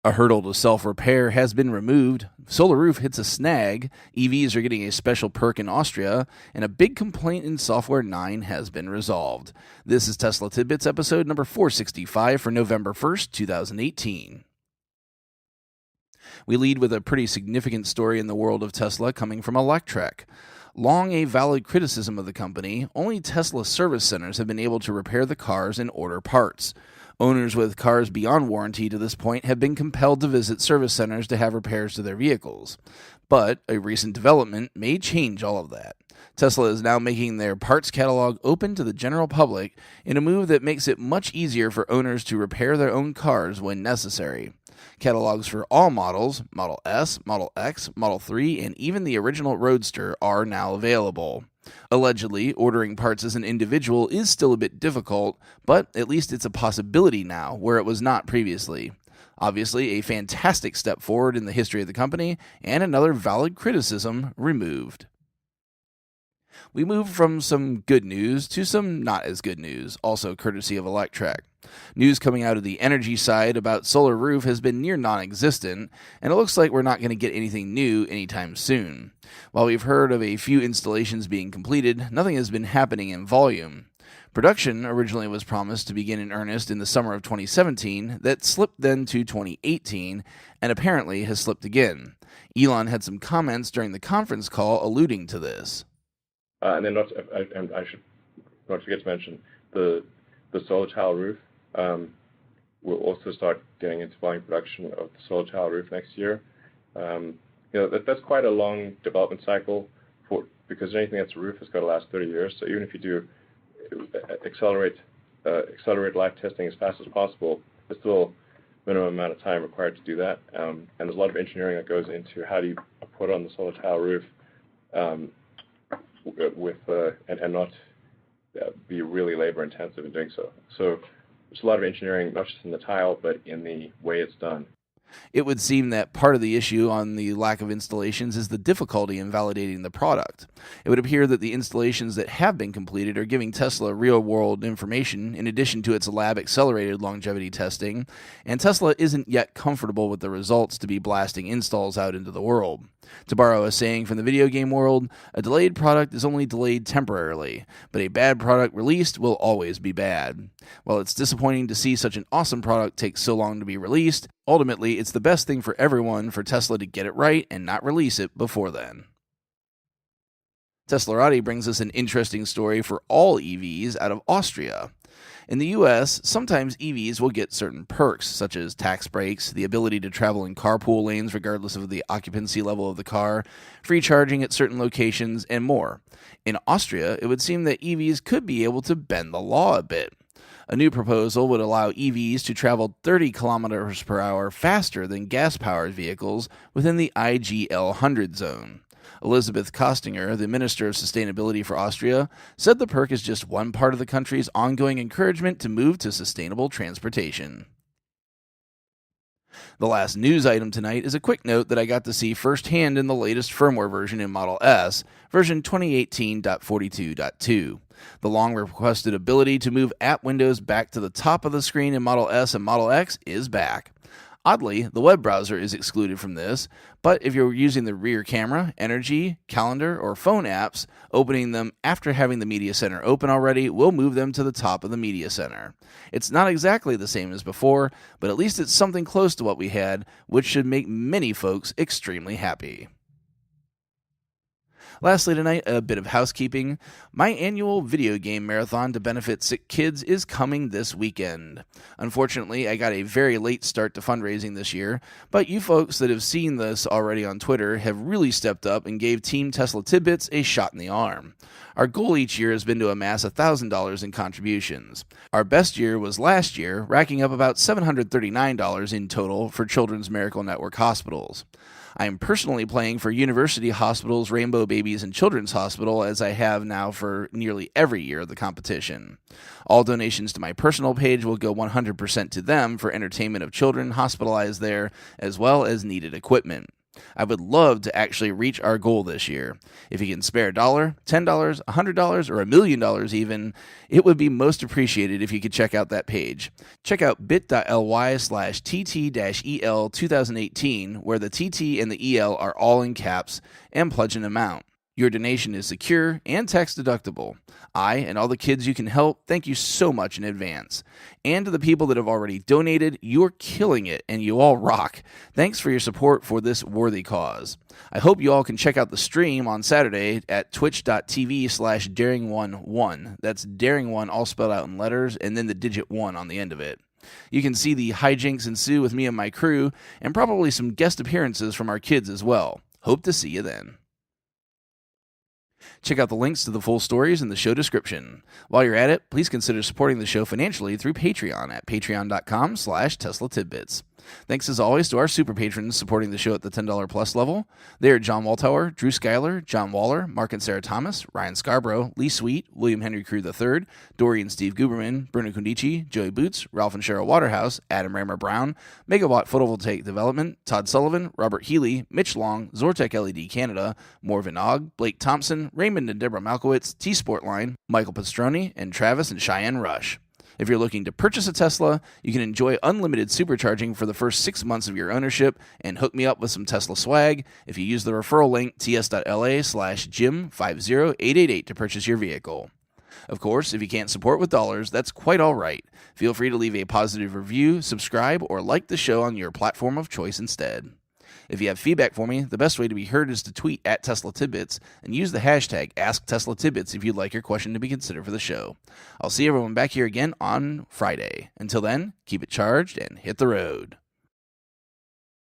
A hurdle to self-repair has been removed, Solar Roof hits a snag, EVs are getting a special perk in Austria, and a big complaint in Software 9 has been resolved. This is Tesla Tidbits episode number 465 for November 1st, 2018. We lead with a pretty significant story in the world of Tesla coming from Electrek. Long a valid criticism of the company, only Tesla service centers have been able to repair the cars and order parts. Owners with cars beyond warranty to this point have been compelled to visit service centers to have repairs to their vehicles. But a recent development may change all of that. Tesla is now making their parts catalog open to the general public in a move that makes it much easier for owners to repair their own cars when necessary. Catalogs for all models, Model S, Model X, Model 3, and even the original Roadster are now available. Allegedly, ordering parts as an individual is still a bit difficult, but at least it's a possibility now, where it was not previously. Obviously, a fantastic step forward in the history of the company, and another valid criticism removed. We move from some good news to some not as good news, also courtesy of Electrek. News coming out of the energy side about Solar Roof has been near non-existent, and it looks like we're not going to get anything new anytime soon. While we've heard of a few installations being completed, nothing has been happening in volume. Production originally was promised to begin in earnest in the summer of 2017, that slipped then to 2018, and apparently has slipped again. Elon had some comments during the conference call alluding to this. And then I should not forget to mention the solar tile roof. We'll also start getting into volume production of the solar tile roof next year. That's quite a long development cycle because anything that's a roof has got to last 30 years. So even if you do accelerate life testing as fast as possible, there's still a minimum amount of time required to do that. And there's a lot of engineering that goes into how do you put on the solar tile roof and not be really labor intensive in doing so. So there's a lot of engineering, not just in the tile, but in the way it's done. It would seem that part of the issue on the lack of installations is the difficulty in validating the product. It would appear that the installations that have been completed are giving Tesla real-world information in addition to its lab-accelerated longevity testing, and Tesla isn't yet comfortable with the results to be blasting installs out into the world. To borrow a saying from the video game world, a delayed product is only delayed temporarily, but a bad product released will always be bad. While it's disappointing to see such an awesome product take so long to be released, ultimately it's the best thing for everyone for Tesla to get it right and not release it before then. Teslarati brings us an interesting story for all EVs out of Austria. In the US, sometimes EVs will get certain perks, such as tax breaks, the ability to travel in carpool lanes regardless of the occupancy level of the car, free charging at certain locations, and more. In Austria, it would seem that EVs could be able to bend the law a bit. A new proposal would allow EVs to travel 30 kilometers per hour faster than gas-powered vehicles within the IGL 100 zone. Elisabeth Kostinger, the Minister of Sustainability for Austria, said the perk is just one part of the country's ongoing encouragement to move to sustainable transportation. The last news item tonight is a quick note that I got to see firsthand in the latest firmware version in Model S, version 2018.42.2. The long-requested ability to move app windows back to the top of the screen in Model S and Model X is back. Oddly, the web browser is excluded from this, but if you're using the rear camera, energy, calendar, or phone apps, opening them after having the Media Center open already will move them to the top of the Media Center. It's not exactly the same as before, but at least it's something close to what we had, which should make many folks extremely happy. Lastly tonight, a bit of housekeeping. My annual video game marathon to benefit sick kids is coming this weekend. Unfortunately, I got a very late start to fundraising this year, but you folks that have seen this already on Twitter have really stepped up and gave Team Tesla Tidbits a shot in the arm. Our goal each year has been to amass $1,000 in contributions. Our best year was last year, racking up about $739 in total for Children's Miracle Network hospitals. I am personally playing for University Hospitals, Rainbow Babies, and Children's Hospital, as I have now for nearly every year of the competition. All donations to my personal page will go 100% to them for entertainment of children hospitalized there, as well as needed equipment. I would love to actually reach our goal this year. If you can spare $1, $10, $100, or $1 million even, it would be most appreciated if you could check out that page. Check out bit.ly/TT-EL 2018, where the TT and the EL are all in caps, and pledge an amount. Your donation is secure and tax deductible. I and all the kids you can help, thank you so much in advance. And to the people that have already donated, you're killing it and you all rock. Thanks for your support for this worthy cause. I hope you all can check out the stream on Saturday at twitch.tv/daring11. That's daring1 all spelled out in letters and then the digit 1 on the end of it. You can see the hijinks ensue with me and my crew, and probably some guest appearances from our kids as well. Hope to see you then. Check out the links to the full stories in the show description. While you're at it, please consider supporting the show financially through Patreon at patreon.com/Tesla Tidbits. Thanks as always to our super patrons supporting the show at the $10 plus level. They are John Waltower, Drew Schuyler, John Waller, Mark and Sarah Thomas, Ryan Scarborough, Lee Sweet, William Henry Crew III, Dory and Steve Guberman, Bruno Kundichi, Joey Boots, Ralph and Cheryl Waterhouse, Adam Rammer Brown, Megawatt Photovoltaic Development, Todd Sullivan, Robert Healy, Mitch Long, Zortec LED Canada, Morvan Ogg, Blake Thompson, Raymond and Deborah Malkowitz, T-Sportline, Michael Pastroni, and Travis and Cheyenne Rush. If you're looking to purchase a Tesla, you can enjoy unlimited supercharging for the first 6 months of your ownership and hook me up with some Tesla swag if you use the referral link ts.la/Jim50888 to purchase your vehicle. Of course, if you can't support with dollars, that's quite all right. Feel free to leave a positive review, subscribe, or like the show on your platform of choice instead. If you have feedback for me, the best way to be heard is to tweet at Tesla Tidbits and use the hashtag AskTeslaTidbits if you'd like your question to be considered for the show. I'll see everyone back here again on Friday. Until then, keep it charged and hit the road.